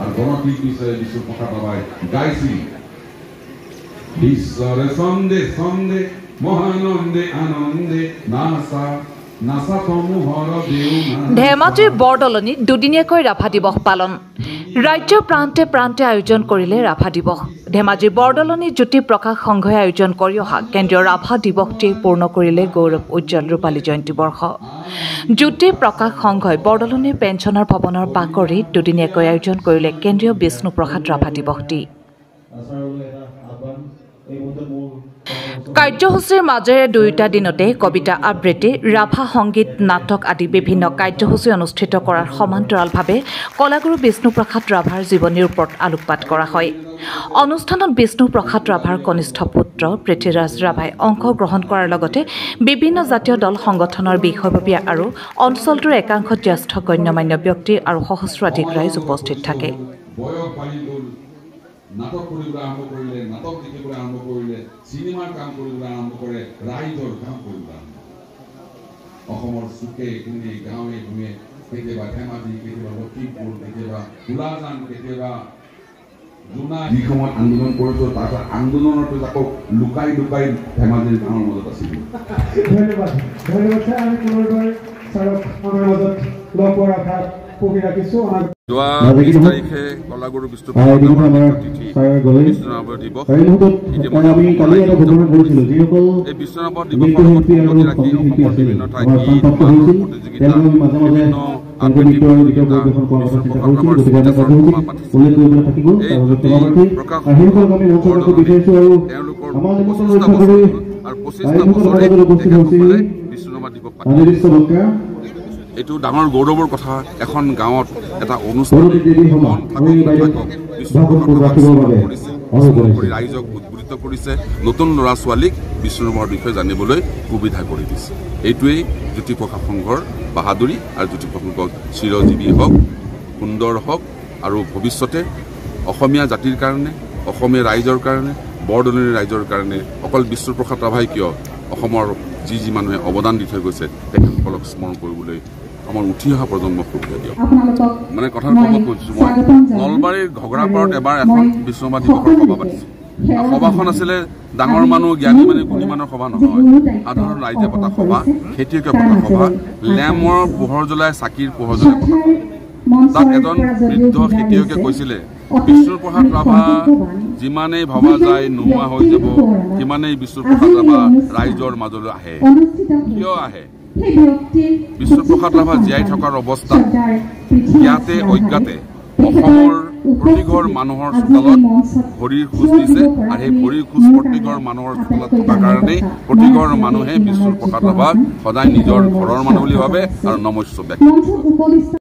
R গণশিল্পী হিসেবে বিশ্বপ্ৰসাদ ৰাভাই গাইছিল ঈশ্বৰে সন্দে সন্দে মহানন্দে আনন্দে নাসা নাসা সমূহৰ দেউনা। ধেমাজিৰ বৰদলনিত দুদিনীয়াকৈ ৰাভা দিৱস পালন। ৰাজ্যৰ প্ৰান্তে প্ৰান্তে আয়োজন কৰিলে ৰাভা দিৱস। ধেমাজিৰ বৰদলনি জ্যোতি প্ৰকাশ সংঘই আয়োজন কৰি অহা কেন্দ্ৰীয় ৰাভা দিৱসটিয়ে পূৰ্ণ কৰিলে গৌৰৱ উজ্জ্বল ৰূপালী জয়ন্তী বৰ্ষ। জ্যোতি প্ৰকাশ সংঘই বৰদলনিৰ পেঞ্চনৰ ভৱনৰ বাকৰিত দুদিনীয়াকৈ আয়োজন কৰিলে কেন্দ্ৰীয় বিষ্ণুপ্ৰসাদ ৰাভা দিৱসটি। কাৰ্যসূচীৰ মাজেৰে দুয়োটা দিনতে কবিতা আবৃত্তি, ৰাভা সংগীত, নাটক আদি বিভিন্ন কাৰ্যসূচী অনুষ্ঠিত কৰাৰ সমান্তৰালভাৱে কলাগুৰু বিষ্ণুপ্ৰসাদ ৰাভাৰ জীৱনীৰ ওপৰত আলোকপাত কৰা হয়। অনুষ্ঠানত বিষ্ণুপ্ৰসাদ ৰাভাৰ কনিষ্ঠ পুত্ৰ পৃথ্বীৰাজ ৰাভাই অংশগ্ৰহণ কৰাৰ লগতে বিভিন্ন জাতীয় দল সংগঠনৰ বিষয়ববীয়া আৰু অঞ্চলটোৰ একাংশ জ্যেষ্ঠ গণ্যমান্য ব্যক্তি আৰু সহস্ৰাধিক ৰাইজ উপস্থিত থাকে। নাটক কৰিবলৈ আৰম্ভ কৰিলে, নাটক লিখিবলৈ আৰম্ভ কৰিলে, চিনেমাৰ কাম কৰিবলৈ আৰম্ভ কৰে, ৰাইজৰ কাম কৰিবলৈ আৰম্ভ কৰে। অসমৰ চুকে কোণে গাঁৱে ভূঞে, কেতিয়াবা ধেমাজি, কেতিয়াবা লখিমপুৰ, কেতিয়াবা গোলাজান, কেতিয়াবা জোনা, যি সময়ত আন্দোলন কৰিছো তাৰপিছত আন্দোলনৰ পিছত আকৌ লুকাই লুকাই ধেমাজিৰ গাঁৱৰ মাজত আছিল। ধন্যবাদ ধন্যবাদ ছাৰ। আমি পুনৰবাৰ ছাৰক আমাৰ মাজত লগ পোৱাৰ আশা পঢ়ি ৰাখিছোঁ। যোৱা 20 তাৰিখে কলাগুৰু বিষ্ণুপ্ৰসাদ ৰাভাৰ তিথি বিষ্ণুৰাভ দিৱস। এই বিষ্ণুৰাভ দিৱসৰ লগত সংগতি ৰাখি অসমৰ বিভিন্ন ঠাইত গীত, গানৰ প্ৰতিযোগিতা, বিভিন্ন আবৃত্তি প্ৰতিযোগিতা, বিষ্ণুপ্ৰসাদ ৰাভাৰ স্মৃতি সভা পাতিছিল। এই জ্যোতি প্ৰকাশ তেওঁলোকৰ 25টা বছৰ আৰু 25টা বছৰে তেখেতসকলে বিষ্ণুৰাভ দিৱস পাতিছিল। এইটো ডাঙৰ গৌৰৱৰ কথা। এখন গাঁৱত এটা অনুষ্ঠান ৰাইজক উদ্বুদ্ধ কৰিছে, নতুন ল'ৰা ছোৱালীক বিষ্ণুৰাভৰ বিষয়ে জানিবলৈ সুবিধা কৰি দিছে। এইটোৱেই জ্যোতি প্ৰকাশ সংঘৰ বাহাদুৰি আৰু জ্যোতি প্ৰকাশ সংঘ চিৰজীৱী হওক, সুন্দৰ হওক আৰু ভৱিষ্যতে অসমীয়া জাতিৰ কাৰণে, অসমীয়া ৰাইজৰ কাৰণে, বৰদলনি ৰাইজৰ কাৰণে অকল বিষ্ণুপ্ৰসাদ ৰাভাই কিয় অসমৰ যি যি মানুহে অৱদান দি থৈ গৈছে তেখেতসকলক স্মৰণ কৰিবলৈ আমাৰ উঠি অহা প্ৰজন্মক সুবিধা দিয়ক। মানে কথাটো ক'ব কৈছোঁ মই, নলবাৰীৰ ঘগৰাপাৰত এবাৰ এখন বিষ্ণুৰাভ দিৱসৰ সভা পাতিছিল। সভাখন আছিলে ডাঙৰ মানুহ, জ্ঞানী মানুহ, গুণী মানুহৰ সভা নহয়, সাধাৰণ ৰাইজে পতা সভা, খেতিয়কে পতা সভা, লেমৰ পোহৰ জ্বলাই, চাকিৰ পোহৰ জ্বলাই পতা সভা। তাত এজন বৃদ্ধ খেতিয়কে কৈছিলে, বিষ্ণুপ্ৰসাদ ৰাভা যিমানেই ভবা যায় নোহোৱা হৈ যাব, সিমানেই বিষ্ণুপ্ৰসাদ ৰাভা ৰাইজৰ মাজলৈ আহে। কিয় আহে? বিষ্ণুপ্ৰসাদ ৰাভা জীয়াই থকাৰ অৱস্থাত ইয়াতে অজ্ঞাতে অসমৰ প্ৰতিঘৰ মানুহৰ চোতালত ভৰিৰ খোজ দিছে, আৰু সেই ভৰিৰ খোজ প্ৰতিঘৰ মানুহৰ চোতালত থকাৰ কাৰণেই প্ৰতিঘৰ মানুহে বিষ্ণুপ্ৰসাদ ৰাভাক সদায় নিজৰ ঘৰৰ মানুহ বুলি ভাবে আৰু নমস্য ব্যক্তি।